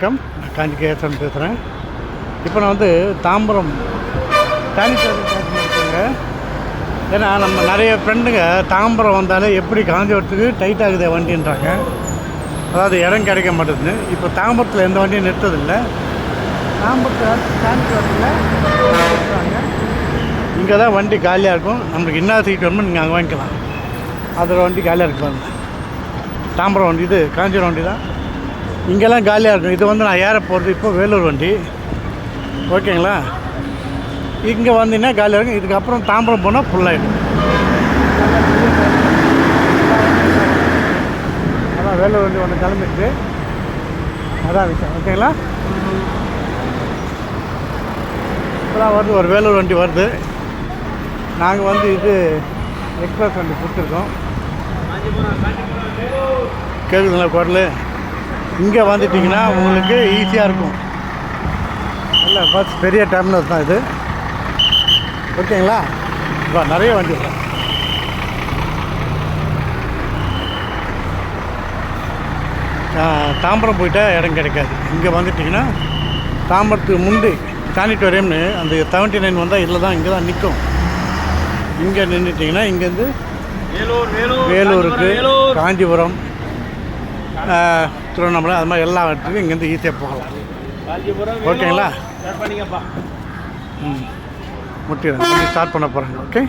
வணக்கம். நான் காஞ்சி கேசவன் பேசுகிறேன். இப்போ நான் வந்து தாம்பரம் சானிடேஷன் இருக்கேங்க. ஏன்னா நம்ம நிறைய ஃப்ரெண்டுங்க தாம்பரம் வந்தாலே எப்படி காஞ்சிபுரத்துக்கு டைட் ஆகுது வண்டின்றாங்க. அதாவது இடம் கிடைக்க மாட்டேங்குது. இப்போ தாம்பரத்தில் எந்த வண்டியும் நிறுத்ததில்லை. தாம்பரத்தில் சானிடேஷனில் இங்கே தான் வண்டி காலியாக இருக்கும். நம்மளுக்கு என்ன சீட் வேணுமோ நீங்கள் அங்கே வாங்கிக்கலாம். அதில் வண்டி காலியாக இருப்பாங்க. தாம்பரம் வண்டி இது காஞ்சிபுரம் வண்டி தான். இங்கெல்லாம் காலியாக இருக்கும். இது வந்து நான் ஏற போகிறது இப்போ வேலூர் வண்டி. ஓகேங்களா? இங்கே வந்தீங்கன்னா காலியாக இருக்கும். இதுக்கப்புறம் தாம்பரம் போனால் ஃபுல்லாகிடும். அதான் வேலூர் வண்டி ஒன்று கிளம்பிட்டு அதான் விஷயம். ஓகேங்களா? இப்போதான் வருது, ஒரு வேலூர் வண்டி வருது. நாங்கள் வந்து இது எக்ஸ்பிரஸ் வண்டி கொடுத்துருக்கோம். கேட்குதுங்களா குரல்? இங்கே வந்துட்டிங்கன்னா உங்களுக்கு ஈஸியாக இருக்கும். நல்ல பஸ் பெரிய டெர்மினல் தான் இது. ஓகேங்களா? இப்போ நிறைய வண்டி இருக்கும். தாம்பரம் போயிட்டால் இடம் கிடைக்காது. இங்கே வந்துட்டிங்கன்னா தாம்பரத்துக்கு முந்தி சானிட்டோரியம்னு அந்த 79 வந்தால் இதில் தான், இங்கே தான் நிற்கும். இங்கே நின்றுட்டிங்கன்னா இங்கேருந்து வேலூருக்கு, காஞ்சிபுரம், திருவண்ணாமலை, அது மாதிரி எல்லா இடத்துக்கும் இங்கேருந்து ஈஸியாக போகலாம். ஓகேங்களா? முட்டிடுறேன். ஸ்டார்ட் பண்ண போகிறாங்க. ஓகே.